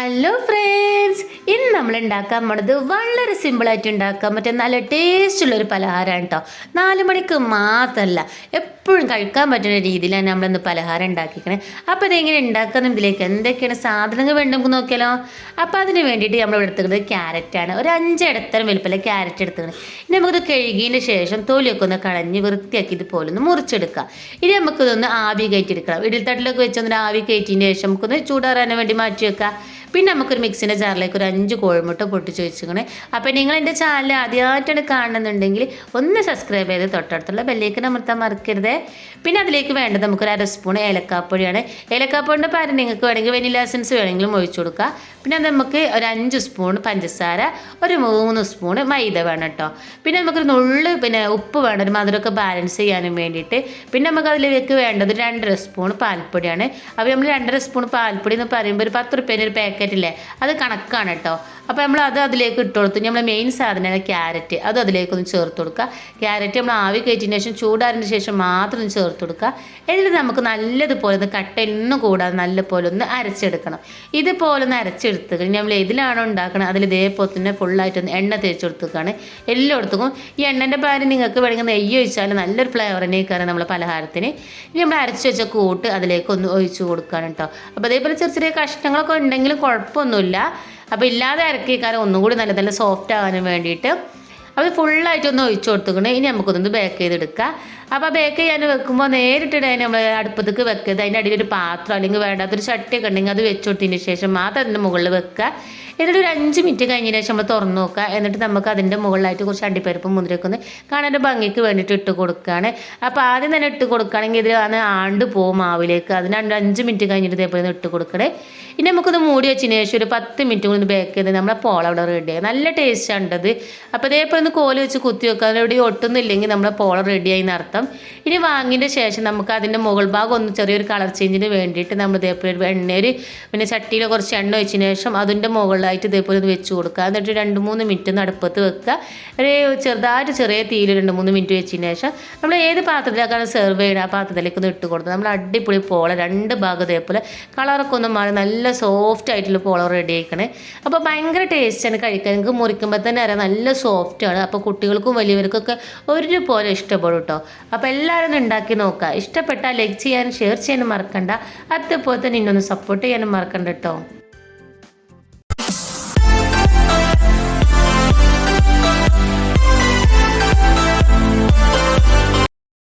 Hello friends, ഇന്ന് നമ്മൾ ഉണ്ടാക്കാൻ പോണത് വളരെ സിമ്പിളായിട്ട് ഉണ്ടാക്കാൻ പറ്റിയ നല്ല ടേസ്റ്റുള്ളൊരു പലഹാരമാണ് കേട്ടോ. 4 മണിക്ക് മാത്രമല്ല, എപ്പോഴും കഴിക്കാൻ പറ്റുന്ന രീതിയിലാണ് നമ്മളിന്ന് പലഹാരം ഉണ്ടാക്കിക്കണേ. അപ്പോൾ ഇതെങ്ങനെ ഉണ്ടാക്കുന്ന ഇതിലേക്ക് എന്തൊക്കെയാണ് സാധനങ്ങൾ വേണ്ടി നമുക്ക് നോക്കിയാലോ. അപ്പോൾ അതിന് വേണ്ടിയിട്ട് നമ്മൾ എടുത്തുക്കുന്നത് ക്യാരറ്റാണ്. ഒരു 5 ഇടത്തരം വലുപ്പമുള്ള ക്യാരറ്റ് എടുത്തുന്നത്. ഇനി നമുക്കിത് കഴുകിയതിന് ശേഷം തൊലിയൊക്കെ ഒന്ന് കളഞ്ഞ് വൃത്തിയാക്കി ഇതുപോലെ ഒന്ന് മുറിച്ചെടുക്കാം. ഇനി നമുക്കിതൊന്ന് ആവി കയറ്റിയെടുക്കണം. ഇടിൽത്തട്ടിലൊക്കെ വെച്ചൊന്ന് ആവി കയറ്റിയതിന് ശേഷം നമുക്കൊന്ന് ചൂടാറാൻ വേണ്ടി മാറ്റി വെക്കാം. പിന്നെ നമുക്കൊരു മിക്സിൻ്റെ ജാറിലേക്ക് ഒരു 5 കോഴിമുട്ട പൊട്ടിച്ച് വെച്ചിങ്ങനെ. അപ്പോൾ നിങ്ങൾ എൻ്റെ ചാനൽ ആദ്യമായിട്ടാണ് കാണുന്നുണ്ടെങ്കിൽ ഒന്ന് സബ്സ്ക്രൈബ് ചെയ്ത് തൊട്ടടുത്തുള്ള ബെല്ലേക്ക് അമർത്താൻ മറക്കരുത്. പിന്നെ അതിലേക്ക് വേണ്ടത് നമുക്കൊരു 1/2 സ്പൂൺ ഏലക്കാപ്പൊടിയാണ്. ഏലക്കാപ്പൊടിൻ്റെ പകരം നിങ്ങൾക്ക് വേണമെങ്കിൽ വെനില എസൻസ് വേണമെങ്കിലും ഒഴിച്ചു കൊടുക്കുക. പിന്നെ നമുക്ക് ഒരു 5 സ്പൂൺ പഞ്ചസാര, ഒരു 3 സ്പൂൺ മൈദ വേണം കേട്ടോ. പിന്നെ നമുക്കൊരു നുള്ള് ഉപ്പ് വേണം, ഒരു മധുരമൊക്കെ ബാലൻസ് ചെയ്യാനും വേണ്ടിയിട്ട്. പിന്നെ നമുക്ക് അതിലേക്ക് വേണ്ടത് 2.5 സ്പൂൺ പാൽപ്പൊടിയാണ്. അപ്പോൾ നമ്മൾ 2.5 സ്പൂൺ പാൽപ്പൊടി എന്ന് പറയുമ്പോൾ ഒരു 10 റുപ്യേൻ്റെ ഒരു പാക്കറ്റില്ലേ, അത് കണക്കാണ് കേട്ടോ. അപ്പോൾ നമ്മൾ അതിലേക്ക് ഇട്ട് കൊടുത്തു. നമ്മൾ മെയിൻ സാധനമാണ് ക്യാരറ്റ്, അത് അതിലേക്കൊന്ന് ചേർത്ത് കൊടുക്കുക. ക്യാരറ്റ് നമ്മൾ ആവി കയറ്റിയതിന് ശേഷം ചൂടാറിന് ശേഷം മാത്രം ഒന്ന് ചേർത്ത് കൊടുക്കുക. എന്നിട്ട് നമുക്ക് നല്ലതുപോലെ ഒന്ന് കട്ടയൊന്നും കൂടാതെ നല്ലപോലെ ഒന്ന് അരച്ചെടുക്കണം. ഇതുപോലെ ഒന്ന് അരച്ചെടുത്ത് നമ്മൾ ഏതിലാണോ ഉണ്ടാക്കണം അതിൽ ഇതേപോലെ തന്നെ ഫുള്ളായിട്ടൊന്ന് എണ്ണ തേച്ച് കൊടുത്തേക്കാണ് എല്ലായിടത്തും. ഈ എണ്ണൻ്റെ പാല് നിങ്ങൾക്ക് വേണമെങ്കിൽ നെയ്യ് ഒഴിച്ചാൽ നല്ലൊരു ഫ്ലേവർ തന്നെയാണ് നമ്മളെ പലഹാരത്തിന്. ഇനി നമ്മൾ അരച്ച് വെച്ച കൂട്ട് അതിലേക്ക് ഒന്ന് ഒഴിച്ച് കൊടുക്കണം കേട്ടോ. അപ്പോൾ അതേപോലെ ചെറിയ ചെറിയ കഷ്ണങ്ങളൊക്കെ ഉണ്ടെങ്കിലും കുഴപ്പമൊന്നുമില്ല. അപ്പോൾ ഇല്ലാതെ ഇറക്കിക്കാരം ഒന്നും കൂടി നല്ല നല്ല സോഫ്റ്റ് ആകാനും വേണ്ടിയിട്ട് അത് ഫുള്ളായിട്ടൊന്ന് ഒഴിച്ചു കൊടുത്തുകൊണ്ട് ഇനി നമുക്കൊന്ന് ബേക്ക് ചെയ്തെടുക്കാം. അപ്പോൾ ബേക്ക് ചെയ്യാൻ വെക്കുമ്പോൾ നേരിട്ടിട്ട് അതിന് നമ്മൾ അടുപ്പത്തേക്ക് വെക്കരുത്. അതിൻ്റെ അടിയിൽ ഒരു പാത്രം അല്ലെങ്കിൽ വേണ്ടാത്തൊരു ചട്ടിയൊക്കെ ഉണ്ടെങ്കിൽ അത് വെച്ച് കൊടുത്തതിന് ശേഷം മാത്രം അതിൻ്റെ മുകളിൽ വെക്കുക. എന്നിട്ട് ഒരു 5 മിനിറ്റ് കഴിഞ്ഞതിന് ശേഷം നമ്മൾ തുറന്ന് നോക്കുക. എന്നിട്ട് നമുക്ക് അതിൻ്റെ മുകളിലായിട്ട് കുറച്ച് അണ്ടിപ്പരിപ്പും മുന്തിരിയൊക്കെ ഒന്ന് കാണാൻ ഭംഗിക്ക് വേണ്ടിയിട്ട് ഇട്ട് കൊടുക്കുകയാണ്. അപ്പോൾ ആദ്യം തന്നെ ഇട്ട് കൊടുക്കുകയാണെങ്കിൽ ഇതിൽ ആണ്ട് പോകും മാവിലേക്ക്. അതിന് 5 മിനിറ്റ് കഴിഞ്ഞിട്ട് ഇതേപോലെ ഇട്ട് കൊടുക്കണേ. ഇനി നമുക്കൊന്ന് മൂടി വെച്ചതിന് ശേഷം ഒരു 10 മിനിറ്റ് കൂടി ബേക്ക് ചെയ്ത് നമ്മളെ പോള അവിടെ റെഡിയായി. നല്ല ടേസ്റ്റാണ് ഉണ്ടത്. അപ്പോൾ ഇതേപോലെ ഒന്ന് കോല് വെച്ച് കുത്തി വെക്കുക. അതിലൂടെ ഒട്ടുന്നില്ലെങ്കിൽ നമ്മളെ പോള റെഡിയായി എന്നർത്ഥം. ഇനി വാങ്ങിയതിന് ശേഷം നമുക്ക് അതിൻ്റെ മുകൾ ഭാഗം ഒന്ന് ചെറിയൊരു കളർ ചേഞ്ചിന് വേണ്ടിയിട്ട് നമ്മൾ ഇതേപോലെ പിന്നെ ചട്ടിയിൽ കുറച്ച് എണ്ണ വെച്ചതിന് ശേഷം അതിൻ്റെ മുകളിലായിട്ട് ഇതേപോലെ ഒന്ന് വെച്ച് കൊടുക്കുക. എന്നിട്ട് 2-3 മിനിറ്റ് ഒന്ന് അടുപ്പത്ത് വെക്കുക. ഒരു ചെറുതായിട്ട് ചെറിയ തീയിൽ 2-3 മിനിറ്റ് വെച്ചതിന് ശേഷം നമ്മൾ ഏത് പാത്രത്തിലേക്കാണ് സെർവ് ചെയ്യുന്നത് ആ പാത്രത്തിലേക്ക് ഒന്ന് ഇട്ട് കൊടുക്കുക. നമ്മൾ അടിപൊളി പോള 2 ഭാഗം ഇതേപോലെ കളറൊക്കെ ഒന്ന് മാറി നല്ല സോഫ്റ്റ് ആയിട്ടുള്ള പോള റെഡി ആയിക്കണേ. അപ്പോൾ ഭയങ്കര ടേസ്റ്റാണ് കഴിക്കാൻ. നിങ്ങൾക്ക് മുറിക്കുമ്പോൾ തന്നെ അറിയാം നല്ല സോഫ്റ്റാണ്. അപ്പോൾ കുട്ടികൾക്കും വലിയവർക്കൊക്കെ ഒരുപോലെ ഇഷ്ടപ്പെടും കേട്ടോ. അപ്പോൾ എല്ലാവരും ഉണ്ടാക്കി നോക്കുക. ഇഷ്ടപ്പെട്ടാൽ ലൈക്ക് ചെയ്യാനും ഷെയർ ചെയ്യാനും മറക്കണ്ട. അതുപോലെ തന്നെ ഇന്നൊന്ന് സപ്പോർട്ട് ചെയ്യാനും മറക്കണ്ട കേട്ടോ.